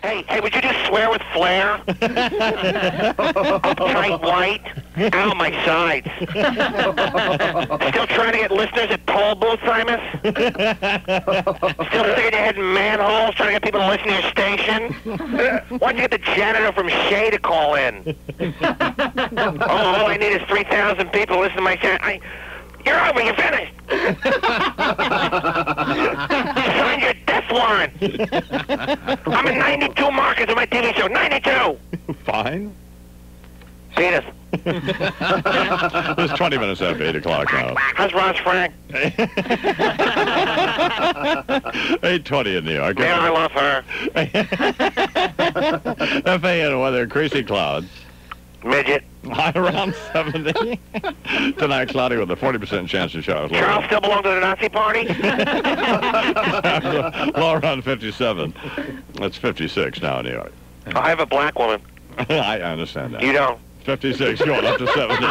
Hey, would you just swear with flair? Uptight white. Ow, my sides. Still trying to get listeners at toll booths, Imus? Still sticking your head in manholes, trying to get people to listen to your station? Why don't you get the janitor from Shea to call in? All I need is 3,000 people to listen to my show. You're over, you're finished. Sign your death warrant. I'm in 92 markets on my TV show. 92! Fine. Penis. It's 20 minutes after 8 o'clock now. How's Ron Frank? 8:20 in New York. Yeah, I love her. FAN weather, increasing clouds. Midget. High around 70. Tonight, cloudy with a 40% chance of showers. Charles still belong to the Nazi party? Low around 57. It's 56 now in New York. I have a black woman. I understand that. You don't. 56, going up to 70.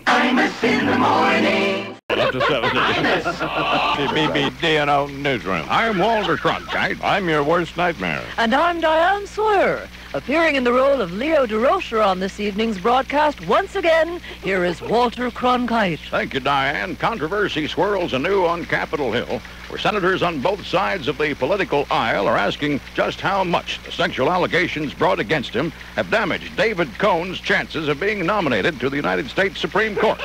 Imus in the morning. Up to 70. BBDNO Newsroom. I'm Walter Cronkite. I'm your worst nightmare. And I'm Diane Sawyer. Appearing in the role of Leo DeRocher on this evening's broadcast, once again, here is Walter Cronkite. Thank you, Diane. Controversy swirls anew on Capitol Hill, where senators on both sides of the political aisle are asking just how much the sexual allegations brought against him have damaged David Cohn's chances of being nominated to the United States Supreme Court.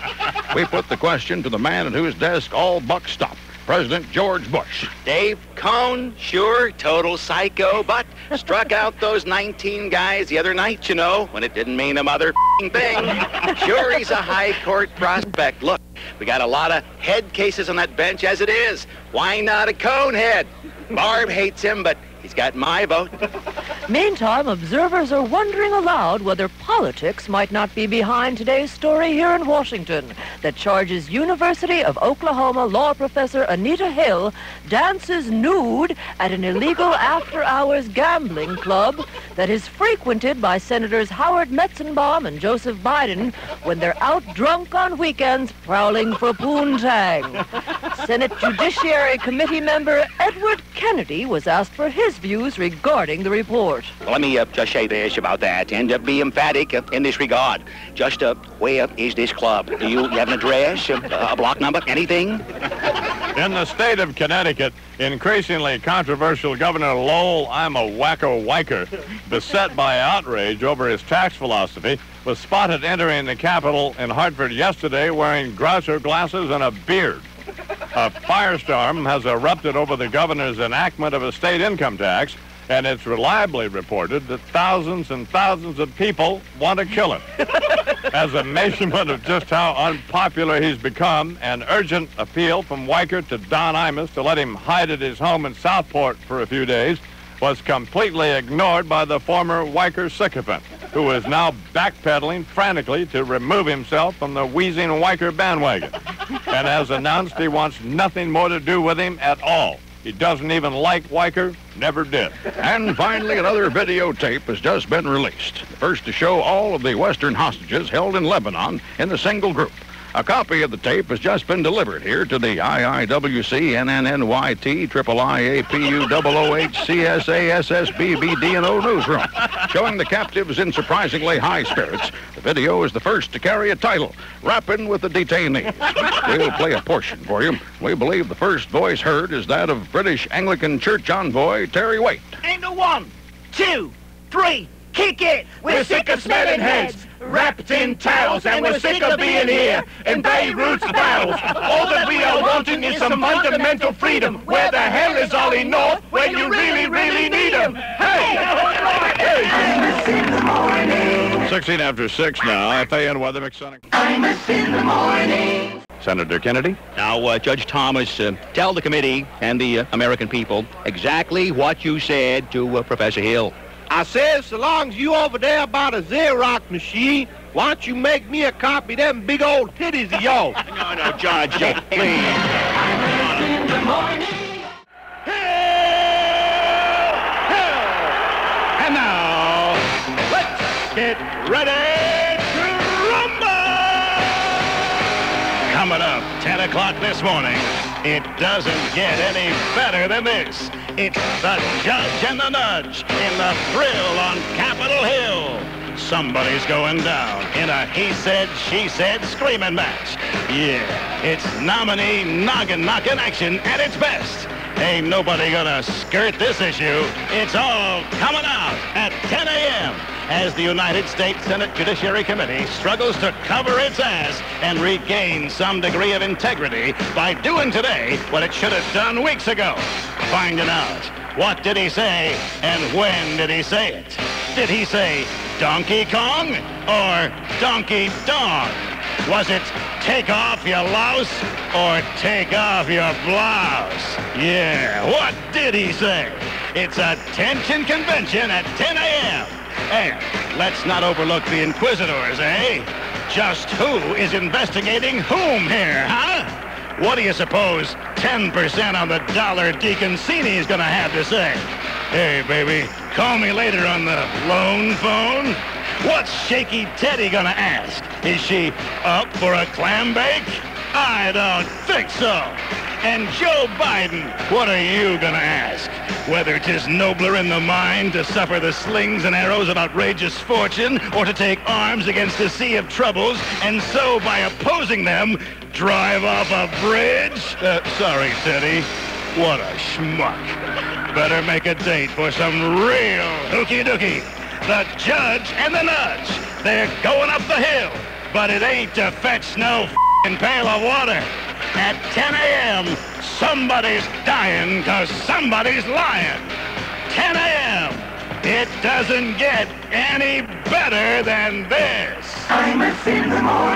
We put the question to the man at whose desk all buck stopped, President George Bush. Dave Cohn, sure, total psycho, but struck out those 19 guys the other night, you know, when it didn't mean a mother thing. Sure, he's a high court prospect. Look, we got a lot of head cases on that bench as it is. Why not a Cohn head? Barb hates him, but he's got my vote. Meantime, observers are wondering aloud whether politics might not be behind today's story here in Washington that charges University of Oklahoma law professor Anita Hill dances nude at an illegal after-hours gambling club that is frequented by Senators Howard Metzenbaum and Joseph Biden when they're out drunk on weekends prowling for poontang. Senate Judiciary Committee member Edward Kennedy was asked for his views regarding the report. Let me just say this about that and be emphatic in this regard. Just where is this club? Do you have an address, a block number, anything? In the state of Connecticut, increasingly controversial Governor Lowell I'm a wacko wiker, beset by outrage over his tax philosophy, was spotted entering the Capitol in Hartford yesterday wearing Groucho glasses and a beard. A firestorm has erupted over the governor's enactment of a state income tax, and it's reliably reported that thousands and thousands of people want to kill him. As a measurement of just how unpopular he's become, an urgent appeal from Weicker to Don Imus to let him hide at his home in Southport for a few days was completely ignored by the former Weicker sycophant, who is now backpedaling frantically to remove himself from the wheezing Weicker bandwagon, and has announced he wants nothing more to do with him at all. He doesn't even like Weicker, never did. And finally, another videotape has just been released. The first to show all of the Western hostages held in Lebanon in a single group. A copy of the tape has just been delivered here to the IIWC NNNYT IIIAPU OOHCSASSBBDNO newsroom, showing the captives in surprisingly high spirits. The video is the first to carry a title, Rapping with the Detainees. We'll play a portion for you. We believe the first voice heard is that of British Anglican Church envoy Terry Waite. Ain't no 1, 2, 3, kick it! We're sick of smelling heads, wrapped in towels, and we're sick of being here in Beirut's bowels. All that we are wanting is some fundamental freedom. Where the hell is Ollie North when you really, really need him? Hey! Imus in the morning. 16 after 6 now. FAN weather mix. Imus in the morning. Senator Kennedy. Now, Judge Thomas, tell the committee and the American people exactly what you said to Professor Hill. I said, so long as you over there about a Xerox machine, why don't you make me a copy of them big old titties of yours? No, Judge, please. Imus in the morning. And now, let's get ready to rumble! Coming up, 10 o'clock this morning. It doesn't get any better than this. It's the Judge and the Nudge in the Thrill on Capitol Hill. Somebody's going down in a he said, she said screaming match. Yeah, it's nominee noggin knockin' action at its best. Ain't nobody gonna skirt this issue. It's all coming out at 10 a.m. as the United States Senate Judiciary Committee struggles to cover its ass and regain some degree of integrity by doing today what it should have done weeks ago. Finding out what did he say and when did he say it. Did he say Donkey Kong or Donkey Dong? Was it take off your louse or take off your blouse? Yeah, what did he say? It's a tension convention at 10 a.m. And let's not overlook the inquisitors, eh? Just who is investigating whom here, huh? What do you suppose 10% on the dollar Deacon Cini's gonna have to say? Hey, baby, call me later on the lone phone. What's Shaky Teddy gonna ask? Is she up for a clam bake? I don't think so. And Joe Biden, what are you gonna ask? Whether 'tis nobler in the mind to suffer the slings and arrows of outrageous fortune, or to take arms against a sea of troubles, and so by opposing them, drive off a bridge? Sorry, Teddy. What a schmuck. Better make a date for some real hooky-dooky. The Judge and the Nudge. They're going up the hill, but it ain't to fetch no f***ing pail of water. At 10 a.m., somebody's dying 'cause somebody's lying. 10 a.m. It doesn't get any better than this. Imus in the morning.